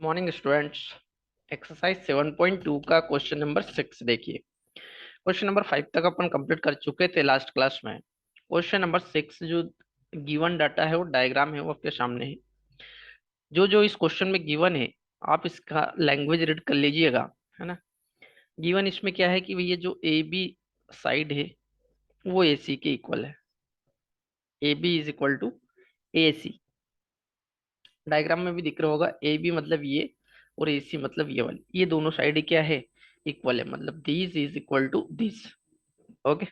Morning students. Exercise 7.2 का question number 6 देखिए। Question number 5 तक अपन कंप्लीट कर चुके थे लास्ट क्लास में। क्वेश्चन नंबर 6 जो गिवन डाटा है वो डायग्राम है वो आपके सामने है। जो जो इस क्वेश्चन में गिवन है आप इसका लैंग्वेज रीड कर लीजिएगा, है ना। गिवन इसमें क्या है कि भैया जो ए बी साइड है वो ए सी के इक्वल है। A B is equal to A C. Diagram में भी दिख रहा होगा, ए बी मतलब ये और ए सी मतलब ये वाली, ये दोनों साइड क्या है, इक्वल है, मतलब this is equal to this. Okay.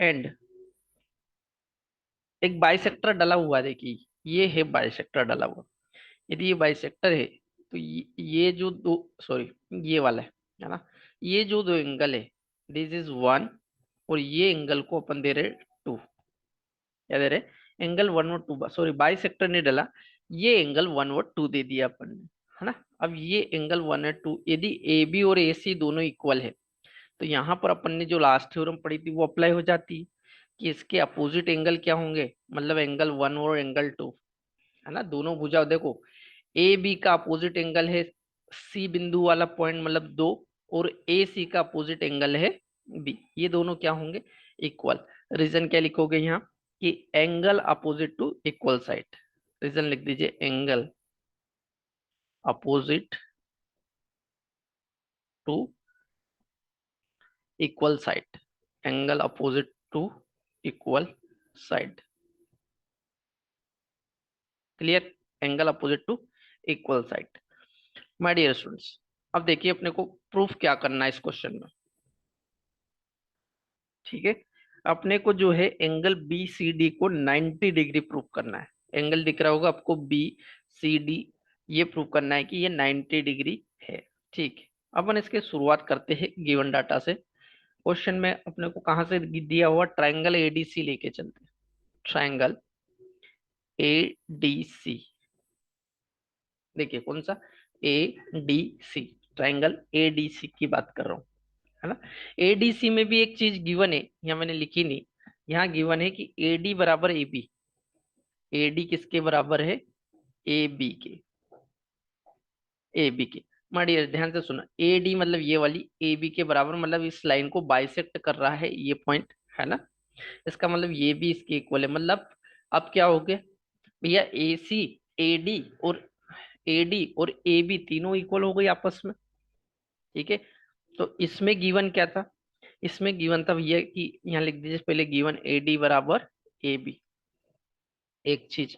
And एक बाइसेक्टर डला हुआ है, देखिए ये है बाइसेक्टर डला हुआ। यदि ये बाइसेक्टर है तो ये जो दो, सॉरी, ये वाला है ना, ये जो दो एंगल है, दिस इज वन, और ये एंगल को अपन दे रहे टू। क्या दे रहे, एंगल वन और टू, सॉरी बाई सेक्टर नहीं डला, ये एंगल वन और टू दे दिया अपन ने, है ना। अब ये एंगल वन और टू, यदि ए बी और ए सी दोनों इक्वल है तो यहाँ पर अपन ने जो लास्ट थ्योरम पढ़ी थी वो अप्लाई हो जाती है कि इसके अपोजिट एंगल क्या होंगे, मतलब एंगल वन और एंगल टू, है ना। दोनों भुजा देखो, ए बी का अपोजिट एंगल है सी बिंदु वाला पॉइंट, मतलब दो, और ए सी का अपोजिट एंगल है बी, ये दोनों क्या होंगे, इक्वल। रीजन क्या लिखोगे यहाँ कि angle opposite to equal side. Reason लिख दीजिए, angle opposite to equal side. Angle opposite to equal side. Clear, angle opposite to equal side. My dear students, अब देखिए अपने को प्रूफ क्या करना है इस क्वेश्चन में। ठीक है, अपने को जो है एंगल बी सी डी को 90 डिग्री प्रूफ करना है। एंगल दिख रहा होगा आपको बी सी डी, ये प्रूफ करना है कि ये 90 डिग्री है। ठीक है, अपन इसके शुरुआत करते हैं गिवन डाटा से। क्वेश्चन में अपने को कहाँ से दिया हुआ, ट्राइंगल एडीसी लेके चलते हैं। ट्राइंगल एडीसी, देखिए कौन सा, A D C, triangle ADC की बात कर रहा हूँ, है ना। एडीसी में भी एक चीज गिवन है, यहाँ मैंने लिखी नहीं, यहाँ गिवन है कि एडी बराबर ए बी। एडी किसके बराबर है, ए बी के, ए बी के। माड़ियर ध्यान से सुना, ए डी मतलब ये वाली, ए बी के बराबर मतलब इस लाइन को बाइसेक्ट कर रहा है ये पॉइंट, है ना। इसका मतलब ये भी इसके इक्वल है, मतलब अब क्या हो गया भैया, ए सी, ए डी और ए बी तीनों इक्वल हो गई आपस में। ठीक है, तो इसमें गिवन क्या था, इसमें गिवन था भैया कि यहाँ लिख दीजिए पहले, गिवन ए डी बराबर ए बी। एक चीज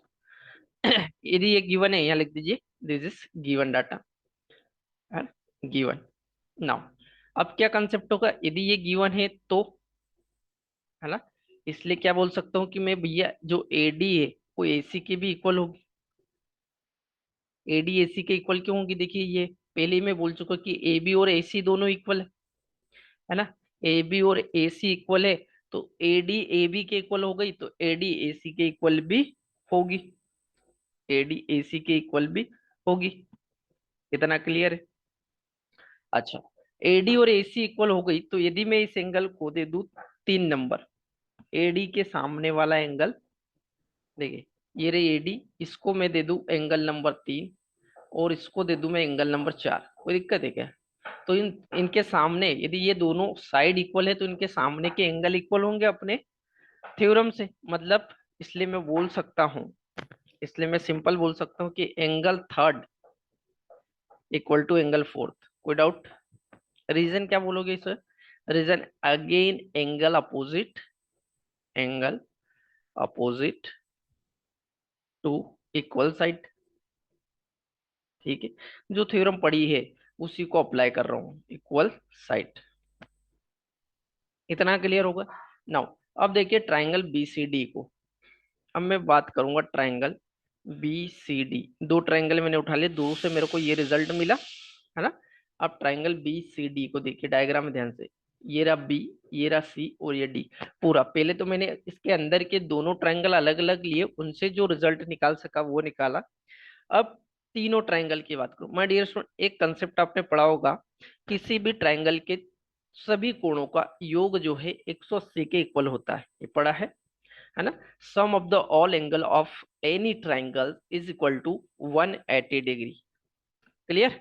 यदि ये गिवन है यहाँ लिख दीजिए, दिस इज गिवन डाटा, है गिवन। नाउ अब क्या कंसेप्ट होगा, यदि ये गिवन है तो, है ना, इसलिए क्या बोल सकता हूँ कि मैं भैया जो एडी है वो एसी के भी इक्वल होगी। एडी एसी के इक्वल क्यों होगी, देखिए ये पहले ही मैं बोल चुका कि ए बी और एसी दोनों इक्वल है ना। ए बी और ए सी इक्वल है, तो ए डी ए बी के इक्वल हो गई, तो ए डी ए सी के इक्वल भी होगी, ए डी ए सी के इक्वल भी होगी। इतना क्लियर है। अच्छा, ए डी और ए सी इक्वल हो गई, तो यदि मैं इस एंगल को दे दूं 3 नंबर, ए डी के सामने वाला एंगल, देखिए ये रही ए डी, इसको मैं दे दूं एंगल नंबर 3, और इसको दे दूं मैं एंगल नंबर 4, कोई दिक्कत है क्या। तो इनके सामने यदि ये दोनों साइड इक्वल है तो इनके सामने के एंगल इक्वल होंगे अपने थ्योरम से, मतलब इसलिए मैं बोल सकता हूँ, इसलिए मैं सिंपल बोल सकता हूँ कि angle third equal to angle fourth. कोई डाउट, रीजन क्या बोलोगे इसे, reason again angle opposite, angle opposite to equal side. ठीक है, जो थ्योरम पढ़ी है उसी को अप्लाई कर रहा हूँ, इक्वल साइड। इतना क्लियर होगा। नाउ अब देखिए ट्राइंगल बी सी डी को, अब मैं बात करूंगा ट्राइंगल बी सी डी। दो ट्राइंगल मैंने उठा लिए, दो से मेरे को ये रिजल्ट मिला, है ना। अब ट्राइंगल बी सी डी को देखिए डायग्राम में ध्यान से, ये रहा बी, ये रहा सी और ये डी। पूरा पहले तो मैंने इसके अंदर के दोनों ट्राइंगल अलग अलग लिए, उनसे जो रिजल्ट निकाल सका वो निकाला। अब तीनों ट्राइंगल की बात करूं, माय डियर स्टूडेंट, एक कंसेप्ट आपने पढ़ा होगा, किसी भी ट्राइंगल के सभी कोणों का योग जो है 180 के इक्वल होता है, ये पढ़ा है ना। Sum of the all angle of any triangle is equal to 180 degree. Clear.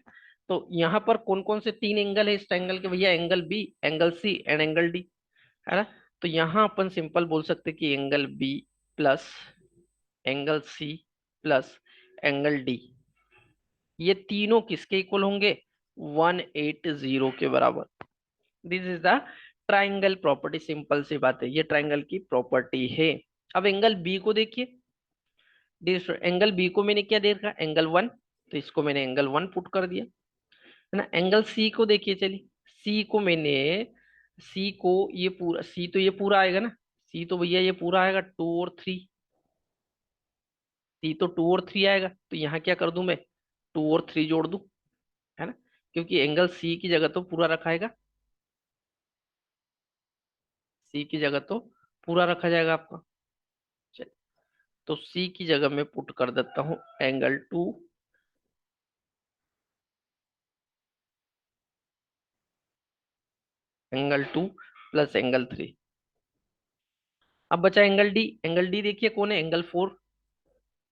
तो यहाँ पर कौन कौन से तीन एंगल है इस ट्राइंगल के भैया? Angle B, angle C and angle D, है ना। तो यहाँ अपन सिंपल बोल सकते कि angle B plus angle C plus angle D, ये तीनों किसके इक्वल होंगे? 180 के बराबर। This is the triangle property. Simple सी बात है, ये ट्राइंगल की प्रॉपर्टी है। अब एंगल बी को देखिए। एंगल बी को मैंने क्या दे रखा? एंगल वन, तो इसको मैंने एंगल वन पुट कर दिया, है ना। एंगल सी को देखिए, चलिए सी को मैंने, सी को ये पूरा, सी तो ये पूरा आएगा ना, सी तो भैया ये पूरा आएगा, 2 और 3, सी तो 2 और 3 आएगा, तो यहाँ क्या कर दूं मैं? 2 और 3 जोड़ दूं, है ना, क्योंकि एंगल सी की जगह तो पूरा रखाएगा, सी की जगह तो पूरा रखा जाएगा आपका। चलिए, तो सी की जगह मैं पुट कर देता हूँ एंगल 2, एंगल 2 प्लस एंगल 3। अब बचा एंगल डी। एंगल डी देखिए कौन है? एंगल 4,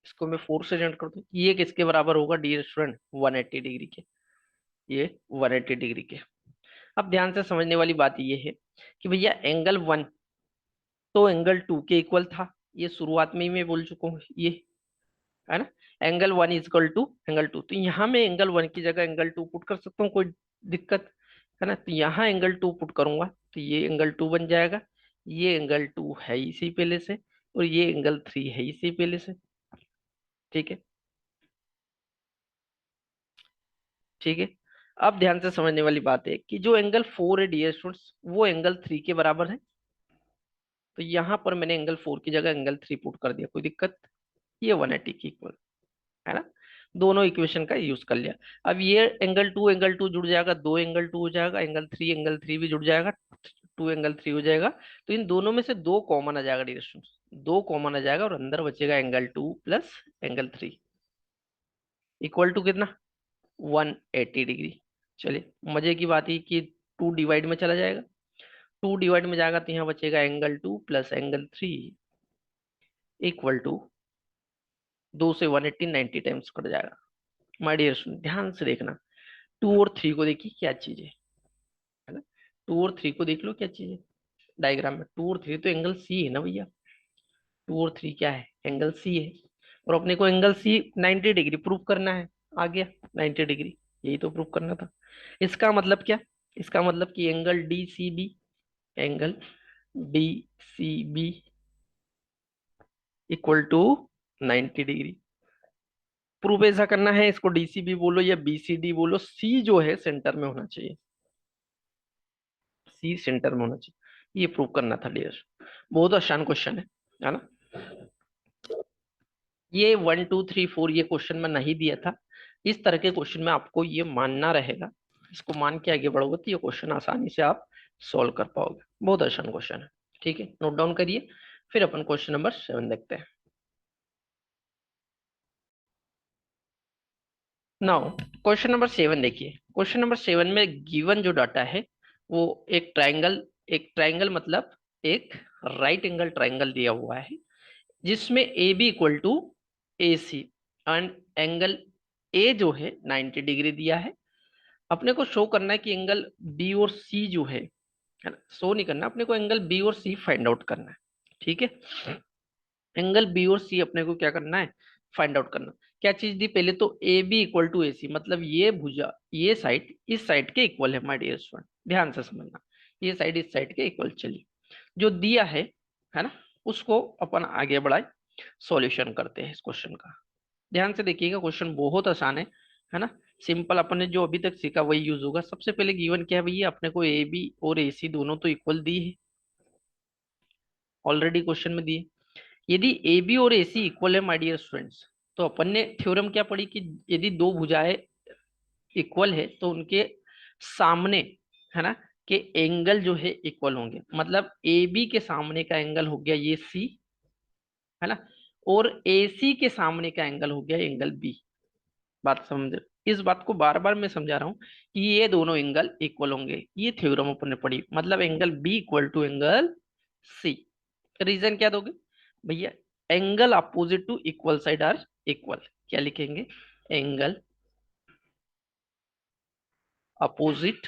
इसको मैं 4 से जनरेट कर दूं, ये किसके बराबर होगा डियर स्टूडेंट? 180 डिग्री के, ये 180 डिग्री के। अब ध्यान से समझने वाली बात ये है कि भैया एंगल वन तो एंगल 2 के इक्वल था, ये शुरुआत में ही मैं बोल चुका हूँ, ये, है ना। Angle 1 is equal to angle 2, तो यहाँ मैं एंगल 1 की जगह एंगल 2 पुट कर सकता हूँ, कोई दिक्कत, है ना। तो यहाँ एंगल 2 पुट करूंगा तो ये एंगल 2 बन जाएगा, ये एंगल 2 है इसी पहले से, और ये एंगल 3 है इसी पहले से। ठीक है, ठीक है। अब ध्यान से समझने वाली बात है कि जो एंगल 4 है डियर स्टूडेंट्स, वो एंगल 3 के बराबर है, तो यहाँ पर मैंने एंगल 4 की जगह एंगल 3 पुट कर दिया, कोई दिक्कत? ये 180 की इक्वल, है ना। दोनों इक्वेशन का यूज कर लिया। अब ये एंगल 2 जुड़ जाएगा, 2 एंगल 2 हो जाएगा, एंगल 3 भी जुड़ जाएगा, 2 एंगल 3 हो जाएगा। तो इन दोनों में से दो कॉमन आ जाएगा डियर स्टूडेंट्स, दो कॉमन आ जाएगा, और अंदर बचेगा angle 2 plus angle 3, equal to कितना? 180 डिग्री। चलिए, मजे की बात है कि 2 डिवाइड में चला जाएगा, 2 डिवाइड में जाएगा तो यहाँ बचेगा angle 2 plus angle 3, equal to 2 से 180, 90 टाइम्स कट जाएगा। माय डियर स्टूडेंट, ध्यान से देखना, 2 और 3 को देखिए क्या चीज है ना। 2 और 3 को देख लो क्या चीज है डायग्राम में। 2 और 3 तो एंगल सी है ना भैया, 2 और 3 क्या है? एंगल सी है, और अपने को एंगल सी 90 डिग्री प्रूव करना है। आ गया 90 डिग्री, यही तो प्रूव करना था। इसका मतलब क्या? इसका मतलब कि angle D C B, angle D C B equal to 90 degree. Proof ऐसा करना है, इसको डीसीबी बोलो या बीसीडी बोलो, सी जो है सेंटर में होना चाहिए, सी सेंटर में होना चाहिए, ये प्रूव करना था डियर। बहुत आसान क्वेश्चन है ना। ये 1 2 3 4 ये क्वेश्चन में नहीं दिया था, इस तरह के क्वेश्चन में आपको ये मानना रहेगा, इसको मान के आगे बढ़ोगे तो ये क्वेश्चन आसानी से आप सॉल्व कर पाओगे। बहुत आसान क्वेश्चन है, ठीक है, नोट डाउन करिए। फिर अपन क्वेश्चन नंबर 7 देखते हैं। नाउ क्वेश्चन नंबर 7 देखिए। क्वेश्चन नंबर 7 में गिवन जो डाटा है वो एक ट्राइंगल मतलब एक राइट एंगल ट्राइंगल दिया हुआ है, जिसमें A B equal to A C, and angle A जो है 90 डिग्री दिया है। अपने को शो करना है कि एंगल बी और सी जो है ना, शो नहीं करना, अपने को एंगल बी और सी फाइंड आउट करना है। ठीक है, एंगल बी और सी अपने को क्या करना है? फाइंड आउट करना। क्या चीज दी? पहले तो ए बी इक्वल टू ए सी, मतलब ये भुजा, ये साइड इस साइड के इक्वल है माय डियर स्टूडेंट, ध्यान से समझना, ये साइड इस साइड के इक्वल। चलिए, जो दिया है ना, उसको अपन आगे बढ़ाए, सॉल्यूशन करते हैं इस क्वेश्चन का। ध्यान से देखिएगा, क्वेश्चन बहुत आसान है ना। सिंपल अपन ने जो अभी तक सीखा वही यूज होगा। सबसे पहले गिवन क्या है भैया? अपने को ए बी और ए सी दोनों तो इक्वल दी है, ऑलरेडी क्वेश्चन में दी है। यदि ए बी और ए सी इक्वल है माय डियर स्टूडेंट्स, तो अपन ने थ्योरम क्या पढ़ी कि यदि दो भुजाएं इक्वल है तो उनके सामने, है ना, के एंगल जो है इक्वल होंगे। मतलब ए बी के सामने का एंगल हो गया ये सी, है ना, और ए सी के सामने का एंगल हो गया एंगल बी। बात समझ, इस बात को बार बार मैं समझा रहा हूँ कि ये दोनों एंगल इक्वल होंगे, ये थ्योरम अपन ने पढ़ी, मतलब angle B equal to angle C. Reason क्या दोगे भैया? Angle opposite to equal side are equal. क्या लिखेंगे? Angle opposite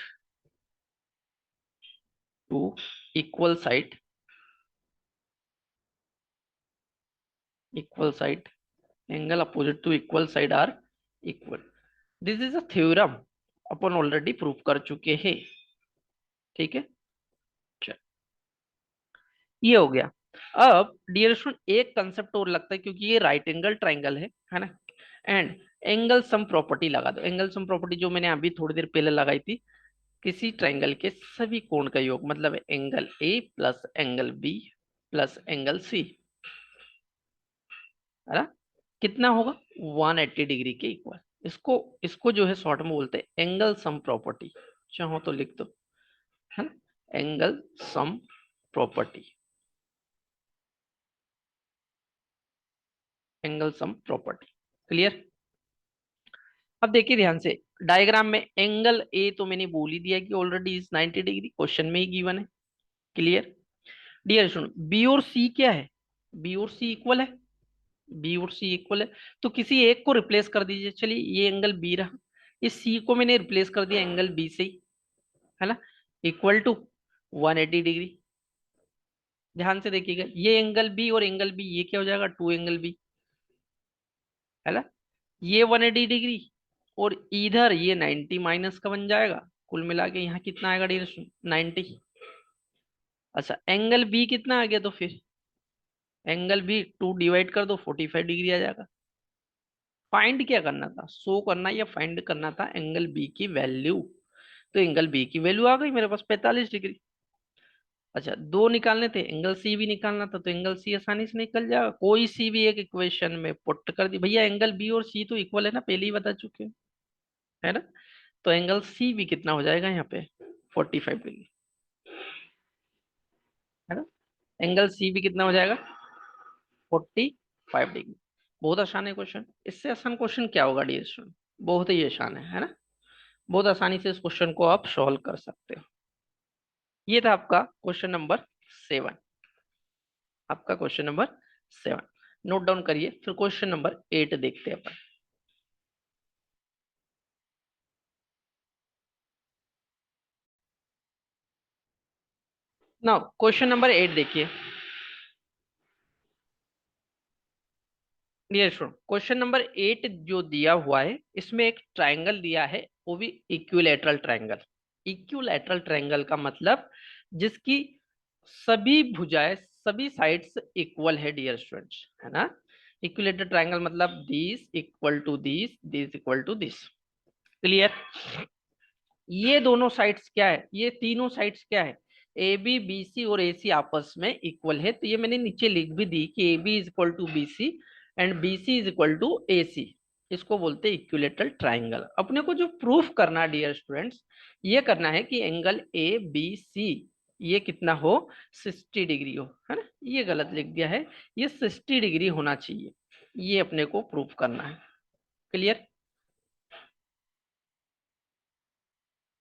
to equal side, equal side, angle opposite to equal side are equal. This is a theorem, अपन already prove कर चुके हैं। ठीक है, चल, ये हो गया। अब डियर स्टूडेंट एक कंसेप्ट और लगता है, क्योंकि ये राइट एंगल ट्राइंगल है ना। एंड एंगल सम प्रॉपर्टी लगा दो। एंगल सम प्रॉपर्टी जो मैंने अभी थोड़ी देर पहले लगाई थी, किसी ट्राइंगल के सभी कोण का योग, मतलब angle A plus angle B plus angle C, है ना, कितना होगा? 180 डिग्री के इक्वल। इसको इसको जो है शॉर्ट में बोलते हैं एंगल सम प्रॉपर्टी। चाहो तो लिख दो, है ना, angle sum property, angle sum property. Clear? अब देखिए ध्यान से, डायग्राम में एंगल ए तो मैंने बोल ही दिया कि ऑलरेडी इज 90 डिग्री, क्वेश्चन में ही गिवन है। क्लियर? डियर सुनो, बी और सी क्या है? बी और सी इक्वल है, बी और सी इक्वल है। तो किसी एक को रिप्लेस कर दीजिए। चलिए ये एंगल बी रहा, इस सी को मैंने रिप्लेस कर दिया एंगल बी से ही, है ना, इक्वल टू 180 डिग्री। ध्यान से देखिएगा, ये एंगल बी और एंगल बी ये क्या हो जाएगा? टू एंगल बी, है ना। ये 180 डिग्री और इधर ये 90 माइनस का बन जाएगा। कुल मिला के यहाँ कितना आएगा डियर? 90। अच्छा एंगल बी कितना आ गया? तो फिर एंगल बी टू डिवाइड कर दो, 45 डिग्री आ जाएगा। फाइंड क्या करना था? शो करना या फाइंड करना था एंगल बी की वैल्यू। तो एंगल बी की वैल्यू आ गई मेरे पास 45 डिग्री। अच्छा दो निकालने थे, एंगल सी भी निकालना था, तो एंगल सी आसानी से निकल जाएगा। कोई सी भी एक इक्वेशन में पुट कर दी भैया, एंगल बी और सी तो इक्वल है ना, पहले ही बता चुके हैं, है ना। तो एंगल सी भी कितना हो जाएगा यहाँ पे? 45 डिग्री, है ना। एंगल सी भी कितना हो जाएगा? 45 डिग्री। बहुत आसान है क्वेश्चन। इससे आसान क्वेश्चन क्या होगा डियर स्टूडेंट? बहुत ही आसान है ना। बहुत आसानी से इस क्वेश्चन को आप सॉल्व कर सकते हो। ये था आपका क्वेश्चन नंबर 7। आपका क्वेश्चन नंबर 7 नोट डाउन करिए। फिर क्वेश्चन नंबर 8 देखते हैं अपन। ना क्वेश्चन नंबर 8 देखिए डियर स्टूडेंट। क्वेश्चन नंबर 8 जो दिया हुआ है, इसमें एक ट्राइंगल दिया है, वो भी इक्विलैटरल ट्राइंगल। इक्विलैटरल ट्राइंगल का मतलब जिसकी सभी भुजाएं, सभी साइड्स इक्वल है डियर स्टूडेंट्स, है ना। इक्विलैटरल ट्राइंगल मतलब this equal to this equal to this. Clear? ये दोनों साइड्स क्या है? ये तीनों साइड्स क्या है? ए बी बी सी और ए सी आपस में इक्वल है। तो ये मैंने नीचे लिख भी दी कि A B is equal to B C and B C is equal to A C. इसको बोलते हैं इक्विलेटरल ट्राइंगल। अपने को जो प्रूफ करना डियर स्टूडेंट्स, ये करना है कि एंगल ए बी सी ये कितना हो? 60 डिग्री हो, है ना। ये गलत लिख दिया है, ये 60 डिग्री होना चाहिए। ये अपने को प्रूफ करना है। क्लियर?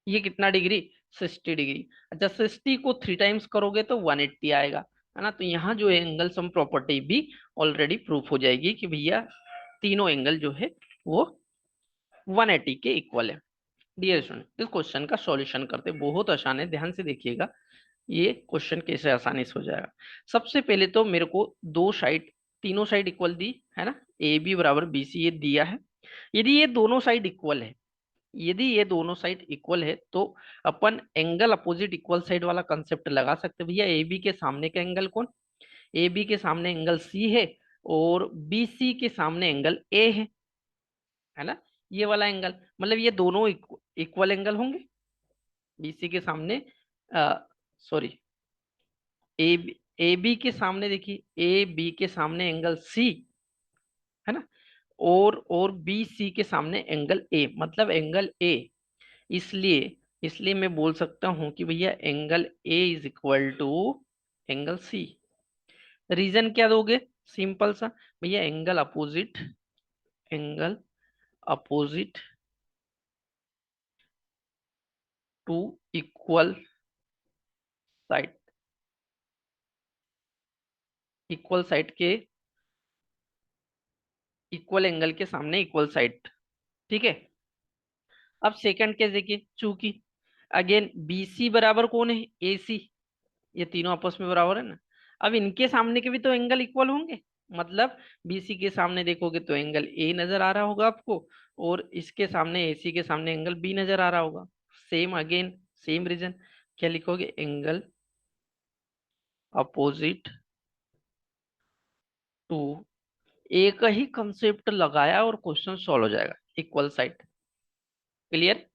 ये कितना डिग्री? 60 डिग्री। अच्छा 60 को 3 टाइम्स करोगे तो 180 आएगा, है ना। तो यहाँ जो है एंगल सम प्रॉपर्टी भी ऑलरेडी प्रूफ हो जाएगी कि भैया तीनों एंगल जो है वो 180 के इक्वल है। डियर स्टूडेंट इस क्वेश्चन का सॉल्यूशन करते, बहुत आसान है, ध्यान से देखिएगा ये क्वेश्चन कैसे आसानी से हो जाएगा। सबसे पहले तो मेरे को दो साइड, तीनों साइड इक्वल दी, है ना। ए बी बराबर बी सी ये दिया है। यदि ये दोनों साइड इक्वल है, यदि ये दोनों साइड इक्वल है, तो अपन एंगल अपोजिट इक्वल साइड वाला कंसेप्ट लगा सकते हैं। भैया ए बी के सामने का एंगल कौन? ए बी के सामने एंगल सी है और बी सी के सामने एंगल ए है ना। ये वाला एंगल मतलब ये दोनों इक्वल एंगल होंगे। बी सी के सामने, सॉरी, ए बी के सामने देखिए, ए बी के सामने एंगल सी, है ना। और बी सी के सामने एंगल ए, मतलब एंगल ए। इसलिए इसलिए मैं बोल सकता हूं कि भैया angle A is equal to angle C. Reason क्या दोगे? सिंपल सा, भैया angle opposite, angle opposite to equal side, equal side के इक्वल एंगल के सामने इक्वल साइड। ठीक है। अब सेकंड केस देखिए, चूंकि अगेन बीसी बराबर कौन है, एसी, ये तीनों आपस में बराबर है ना। अब इनके सामने के भी तो एंगल इक्वल होंगे, मतलब बीसी के सामने देखोगे तो एंगल ए नजर आ रहा होगा आपको, और इसके सामने एसी के सामने एंगल बी नजर आ रहा होगा। सेम अगेन, सेम रीजन, क्या लिखोगे, एंगल अपोजिट टू, एक ही कंसेप्ट लगाया और क्वेश्चन सॉल्व हो जाएगा, इक्वल साइड। क्लियर।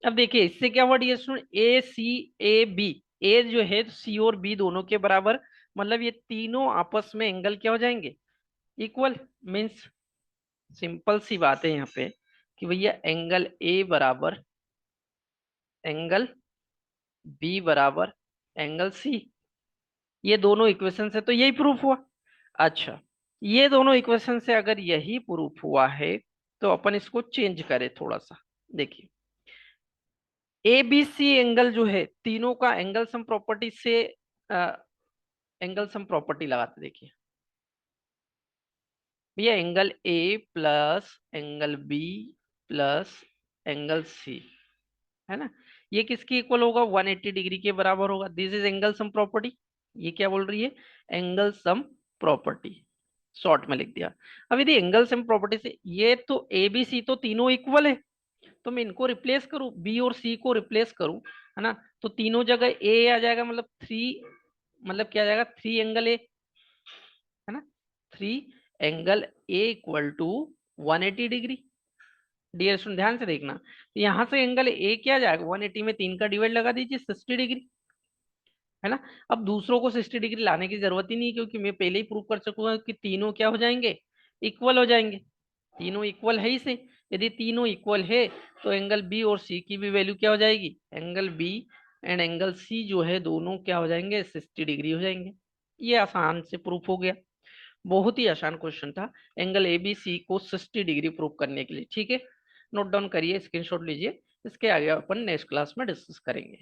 अब देखिए इससे क्या हुआ dear student, A C A B, A जो है सी और बी दोनों के बराबर, मतलब ये तीनों आपस में एंगल क्या हो जाएंगे, इक्वल। मीन्स सिंपल सी बात है यहाँ पे कि भैया एंगल ए बराबर एंगल बी बराबर एंगल सी, ये दोनों इक्वेशन से तो यही प्रूफ हुआ। अच्छा, ये दोनों इक्वेशन से अगर यही प्रूफ हुआ है तो अपन इसको चेंज करें थोड़ा सा। देखिए ए बी सी एंगल जो है तीनों का एंगल सम प्रॉपर्टी से एंगल सम प्रॉपर्टी लगाते, देखिए भैया angle A plus angle B plus angle C, है ना, ये किसके इक्वल होगा, 180 डिग्री के बराबर होगा। This is angle sum property. ये क्या बोल रही है, एंगल सम प्रॉपर्टी, शॉर्ट में लिख दिया। अब यदि एंगल सम प्रॉपर्टी से ये तो ए बी सी तो तीनों इक्वल है, तो मैं इनको रिप्लेस करूं, बी और सी को रिप्लेस करूं, है ना, तो तीनों जगह ए आ जाएगा, मतलब थ्री, मतलब क्या आ जाएगा, थ्री एंगल ए, है ना, three angle A equal to 180 degree. Dear student ध्यान से देखना, तो यहाँ से एंगल ए क्या आ जाएगा, 180 में तीन का डिवाइड लगा दीजिए, 60 डिग्री, है ना। अब दूसरों को 60 डिग्री लाने की जरूरत ही नहीं, क्योंकि मैं पहले ही प्रूव कर चुका हूं कि तीनों क्या हो जाएंगे, इक्वल हो जाएंगे। तीनों इक्वल है ही से, यदि तीनों इक्वल है तो एंगल बी और सी की भी वैल्यू क्या हो जाएगी, angle B and angle C जो है दोनों क्या हो जाएंगे, 60 डिग्री हो जाएंगे। ये आसान से प्रूफ हो गया, बहुत ही आसान क्वेश्चन था एंगल ए बी सी को 60 डिग्री प्रूव करने के लिए। ठीक है, नोट डाउन करिए, स्क्रीनशॉट लीजिए, इसके आगे अपन नेक्स्ट क्लास में डिस्कस करेंगे।